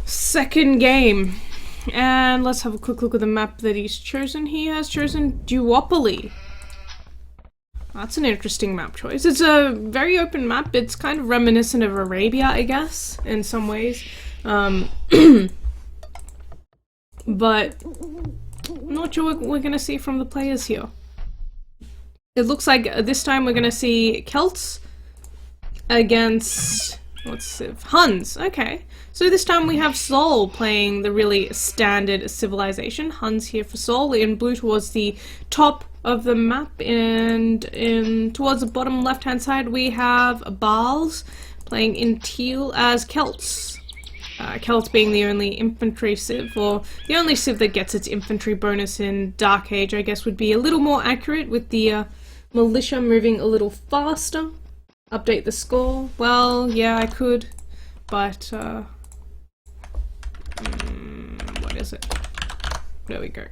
Second game. And let's have a quick look at the map that he's chosen. He has chosen Duopoly. That's an interesting map choice. It's a very open map. It's kind of reminiscent of Arabia, I guess, in some ways. But I'm not sure what we're going to see from the players here. It looks like this time we're going to see Celts against... what's it? Huns. Okay. So this time we have Seoul playing the really standard civilization. Huns here for Seoul in blue towards the top of the map, and towards the bottom left hand side we have Barles playing in teal as Celts. Celts being the only infantry civ, or the only civ that gets its infantry bonus in Dark Age, I guess would be a little more accurate, with the militia moving a little faster. Update the score. Well, yeah, I could, but what is it? There we go.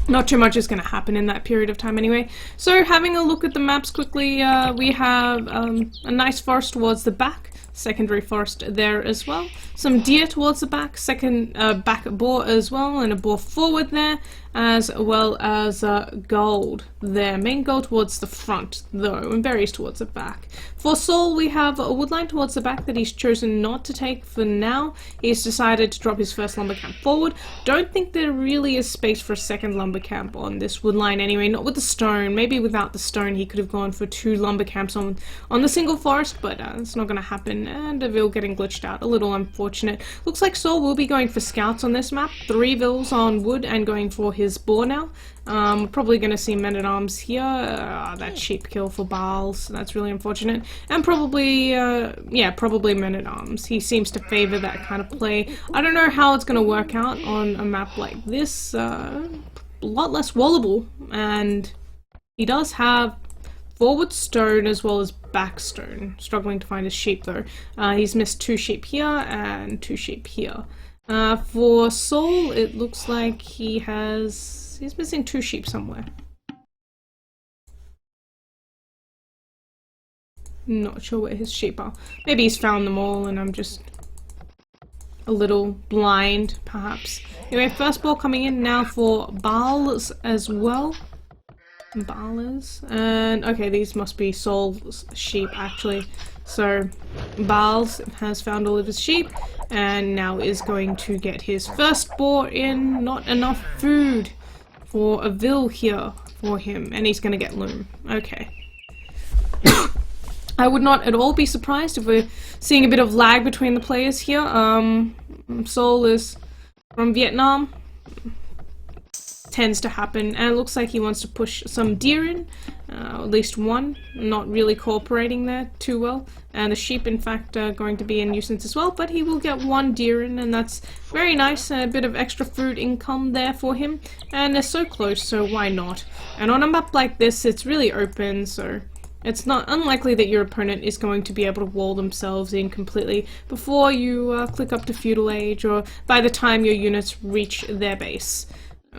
Not too much is going to happen in that period of time anyway. So having a look at the maps quickly, we have a nice forest towards the back, secondary forest there as well. Some deer towards the back, second back boar as well, and a boar forward there, as well as gold there. Main gold towards the front though, and berries towards the back. For Seoul we have a woodline towards the back that he's chosen not to take for now. He's decided to drop his first lumber camp forward. Don't think there really is space for a second lumber camp on this woodline anyway, not with the stone. Maybe without the stone he could have gone for 2 lumber camps on the single forest, but it's not going to happen, and a Ville getting glitched out, a little unfortunate. Looks like Seoul will be going for scouts on this map, 3 Villes on wood and going for his boar now. Probably going to see men-at-arms here. That sheep kill for Barles, that's really unfortunate. And probably, yeah, probably men-at-arms. He seems to favour that kind of play. I don't know how it's going to work out on a map like this. A lot less wallable, and he does have forward stone as well as back stone. Struggling to find his sheep though. He's missed 2 sheep here and 2 sheep here. For Seoul, it looks like he's missing 2 sheep somewhere. Not sure where his sheep are. Maybe he's found them all and I'm just a little blind, perhaps. Anyway, first ball coming in now for Barles as well. Barles, and okay, these must be Seoul's sheep actually. So Barles has found all of his sheep and now is going to get his first boar in. Not enough food for a Ville here for him, and he's going to get loom. Okay. I would not at all be surprised if we're seeing a bit of lag between the players here. Seoul is from Vietnam. Tends to happen, and it looks like he wants to push some deer in, at least one, not really cooperating there too well, and the sheep in fact are going to be a nuisance as well, but he will get 1 deer in, and that's very nice, a bit of extra food income there for him, and they're so close, so why not? And on a map like this, it's really open, so it's not unlikely that your opponent is going to be able to wall themselves in completely before you click up to feudal age, or by the time your units reach their base.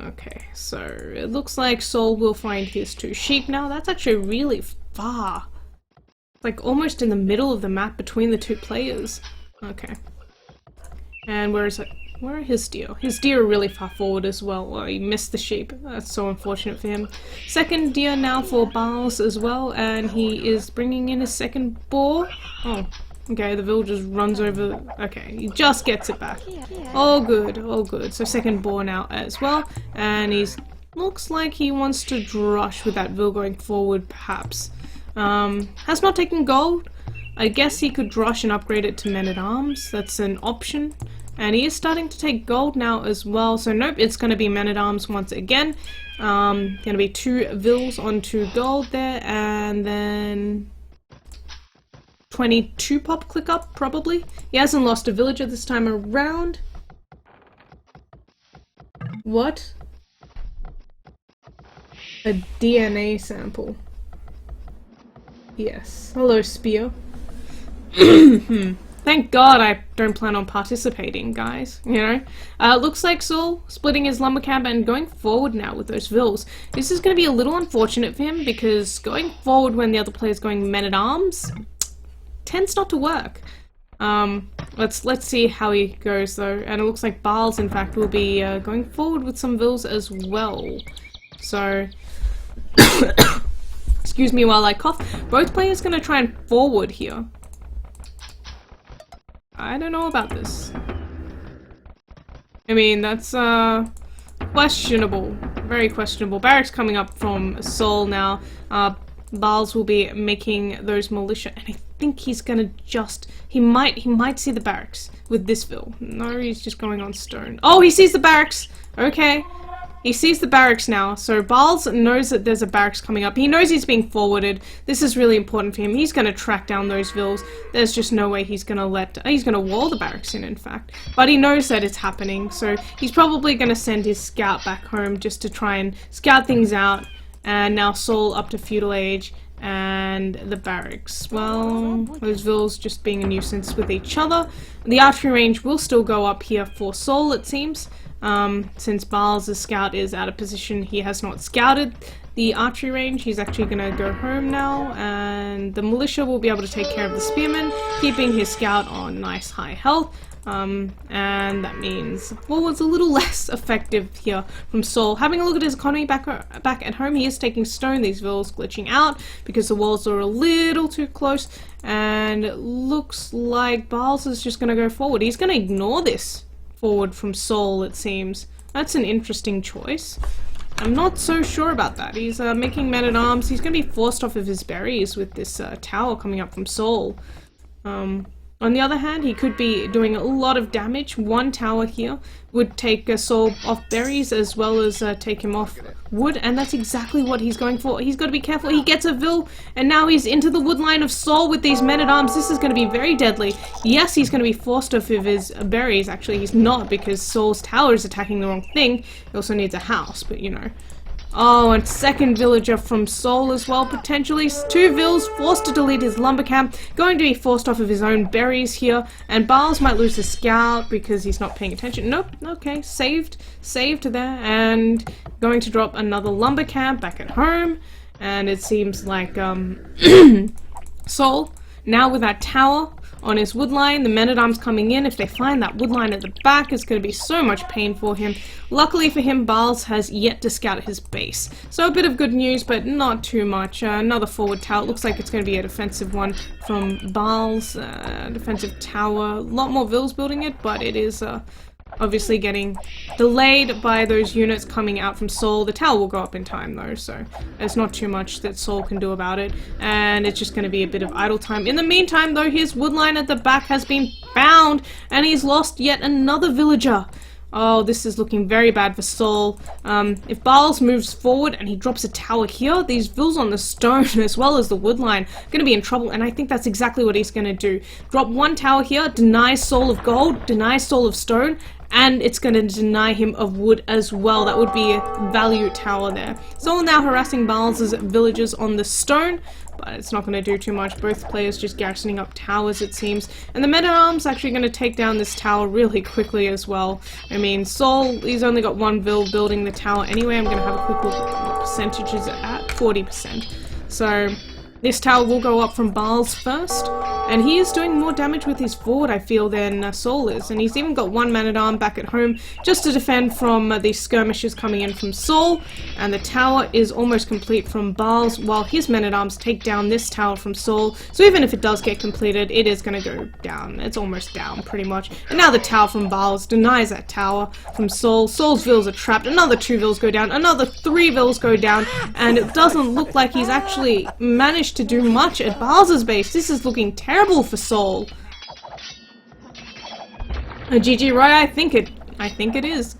Okay, so it looks like Seoul will find his 2 sheep now. That's actually really far. Like almost in the middle of the map between the 2 players. Okay. And where is it? Where are his deer? His deer are really far forward as well. Oh, he missed the sheep. That's so unfortunate for him. Second deer now for Barles as well, and he is bringing in his second boar. Oh. Okay, the Ville just runs over. Okay, he just gets it back. All good, all good. So second boar now as well, and he's looks like he wants to drush with that Ville going forward, perhaps. Has not taken gold. I guess he could drush and upgrade it to men-at-arms. That's an option. And he is starting to take gold now as well. So nope, it's going to be men-at-arms once again. Going to be 2 Villes on 2 gold there, and then 22 pop click up, probably. He hasn't lost a villager this time around. What? A DNA sample. Yes. Hello, Spear. Thank God I don't plan on participating, guys, you know? Looks like Seoul splitting his lumber camp and going forward now with those Villes. This is going to be a little unfortunate for him, because going forward when the other player's going men-at-arms tends not to work. Let's see how he goes though, and it looks like Barles in fact will be going forward with some vills as well. So, excuse me while I cough. Both players gonna try and forward here. I don't know about this. I mean, that's questionable, very questionable. Barracks coming up from Seoul now. Barles will be making those militia, and I think he's gonna he might see the barracks with this ville. No, he's just going on stone. Oh, he sees the barracks! Okay. He sees the barracks now, so Barles knows that there's a barracks coming up. He knows he's being forwarded. This is really important for him. He's gonna track down those vills. There's just no way he's gonna he's gonna wall the barracks in fact. But he knows that it's happening, so he's probably gonna send his scout back home just to try and scout things out. And now Seoul up to feudal age, and the barracks. Well, those vills just being a nuisance with each other. The archery range will still go up here for Seoul, it seems. Since Barles' scout is out of position, he has not scouted the archery range. He's actually gonna go home now, and the militia will be able to take care of the spearmen, keeping his scout on nice high health. And that means, well, it's a little less effective here from Seoul. Having a look at his economy back at home, he is taking stone. These vills glitching out because the walls are a little too close, and it looks like Barles is just going to go forward. He's going to ignore this forward from Seoul, it seems. That's an interesting choice. I'm not so sure about that. He's making men-at-arms. He's going to be forced off of his berries with this tower coming up from Seoul. On the other hand, he could be doing a lot of damage. One tower here would take Seoul off berries as well as take him off wood, and that's exactly what he's going for. He's got to be careful. He gets a vill, and now he's into the wood line of Seoul with these men-at-arms. This is going to be very deadly. Yes, he's going to be forced off of his berries. Actually, he's not, because Seoul's tower is attacking the wrong thing. He also needs a house, but you know. Oh, and second villager from Seoul as well, potentially. Two vills, forced to delete his lumber camp, going to be forced off of his own berries here, and Barles might lose his scout because he's not paying attention. Nope, okay, saved there, and going to drop another lumber camp back at home, and it seems like, Seoul, now with that tower on his wood line, the men-at-arms coming in. If they find that wood line at the back, it's going to be so much pain for him. Luckily for him, Barles has yet to scout his base. So a bit of good news, but not too much. Another forward tower. It looks like it's going to be a defensive one from Barles. Defensive tower. A lot more vills building it, but it is obviously getting delayed by those units coming out from Seoul. The tower will go up in time though, so there's not too much that Seoul can do about it, and it's just going to be a bit of idle time. In the meantime though, his woodline at the back has been found, and he's lost yet another villager. Oh, this is looking very bad for Seoul. If Barles moves forward and he drops a tower here, these vills on the stone as well as the woodline are going to be in trouble, and I think that's exactly what he's going to do. Drop one tower here, deny Seoul of gold, deny Seoul of stone, and it's going to deny him of wood as well. That would be a value tower there. Seoul now harassing Barles' villagers on the stone, but it's not going to do too much. Both players just garrisoning up towers, it seems. And the men-at-arms actually going to take down this tower really quickly as well. I mean, Seoul, he's only got one vill building the tower anyway. I'm going to have a quick look at what percentage is it at. 40%. So this tower will go up from Barles first, and he is doing more damage with his forward, I feel, than Seoul is. And he's even got one man-at-arm back at home just to defend from these skirmishes coming in from Seoul. And the tower is almost complete from Barles, while his men-at-arms take down this tower from Seoul. So even if it does get completed, it is going to go down. It's almost down, pretty much. And now the tower from Barles denies that tower from Seoul. Seoul's vills are trapped. Another 2 vills go down. Another 3 vills go down. And it doesn't look like he's actually managed to do much at Barles' base. This is looking terrible for Seoul. GG, right? I think it is.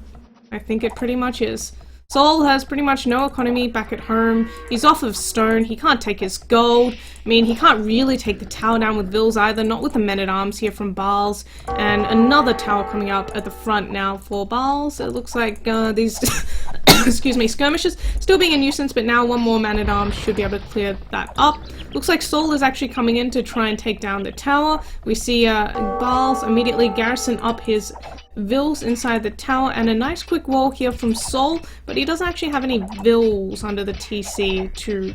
I think it pretty much is. Seoul has pretty much no economy back at home. He's off of stone. He can't take his gold. I mean, he can't really take the tower down with vills either, not with the men-at-arms here from Barles. And another tower coming up at the front now for Barles. It looks like these excuse me, skirmishes still being a nuisance, but now one more man-at-arms should be able to clear that up. Looks like Seoul is actually coming in to try and take down the tower. We see Barles immediately garrison up his vills inside the tower, and a nice quick wall here from Seoul, but he doesn't actually have any vills under the TC to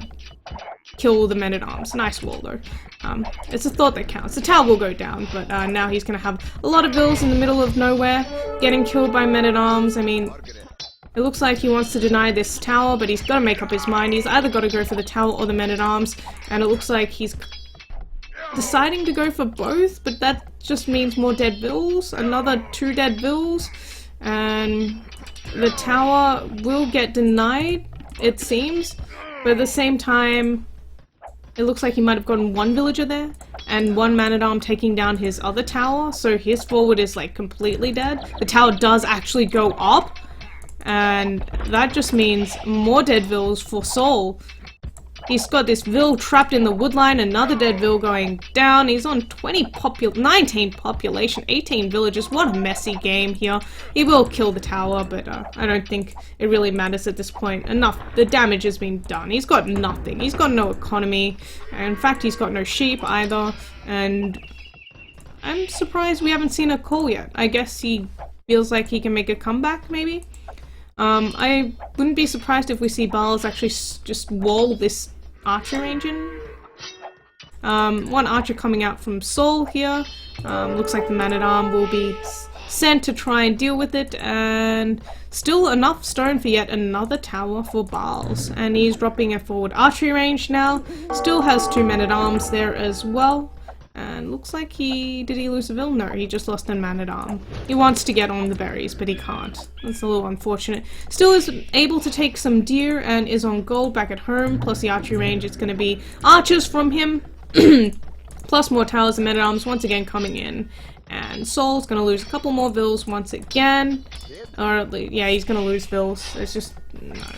kill the men-at-arms. Nice wall though. It's a thought that counts. The tower will go down, but now he's gonna have a lot of vills in the middle of nowhere, getting killed by men-at-arms. I mean, it looks like he wants to deny this tower, but he's got to make up his mind. He's either got to go for the tower or the men-at-arms, and it looks like he's deciding to go for both, but that just means more dead vills, another 2 dead vills, and the tower will get denied, it seems, but at the same time, it looks like he might have gotten 1 villager there, and 1 man-at-arm taking down his other tower, so his forward is like completely dead. The tower does actually go up, and that just means more dead vills for Sol. He's got this vill trapped in the woodline, another dead vill going down. He's on 19 population, 18 villagers. What a messy game here. He will kill the tower, but I don't think it really matters at this point. Enough. The damage has been done. He's got nothing. He's got no economy. In fact, he's got no sheep either. And I'm surprised we haven't seen a call yet. I guess he feels like he can make a comeback, maybe? I wouldn't be surprised if we see Barles actually just wall this archer range in. 1 archer coming out from Sol here. Looks like the man-at-arm will be sent to try and deal with it, and still enough stone for yet another tower for Barles. And he's dropping a forward archery range now. Still has 2 men-at-arms there as well. And looks like did he lose a vill? No, he just lost a man-at-arm. He wants to get on the berries, but he can't. That's a little unfortunate. Still is able to take some deer and is on gold back at home, plus the archery range. It's going to be archers from him, plus more towers and men-at-arms once again coming in. And Sol's going to lose a couple more vills once again. Or, yeah, he's going to lose vills. It's just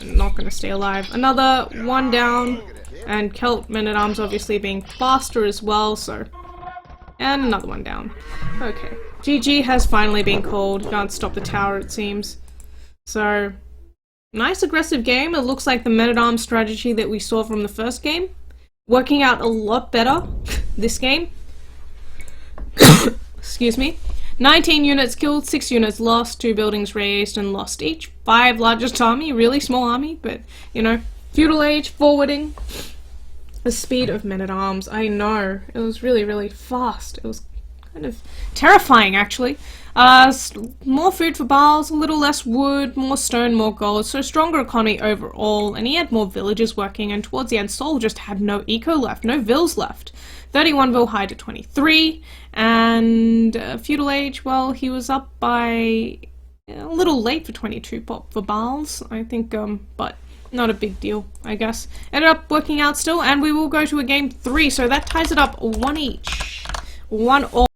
not going to stay alive. Another 1 down, and Celt men-at-arms obviously being faster as well, so... And another 1 down. Okay. GG has finally been called. Can't stop the tower, it seems. So, nice aggressive game. It looks like the men-at-arms strategy that we saw from the first game. Working out a lot better this game. Excuse me. 19 units killed, 6 units lost, 2 buildings razed and lost each. 5 largest army, really small army, but, you know, feudal age, forwarding. The speed of men-at-arms, I know. It was really, really fast. It was kind of terrifying, actually. More food for Barles, a little less wood, more stone, more gold, so stronger economy overall, and he had more villagers working, and towards the end, Sol just had no eco left, no vills left. 31 vill high to 23, and feudal age, well, he was up by a little late for 22 pop for Barles, I think, but not a big deal, I guess. Ended up working out still, and we will go to a game 3, so that ties it up 1 each. 1 all.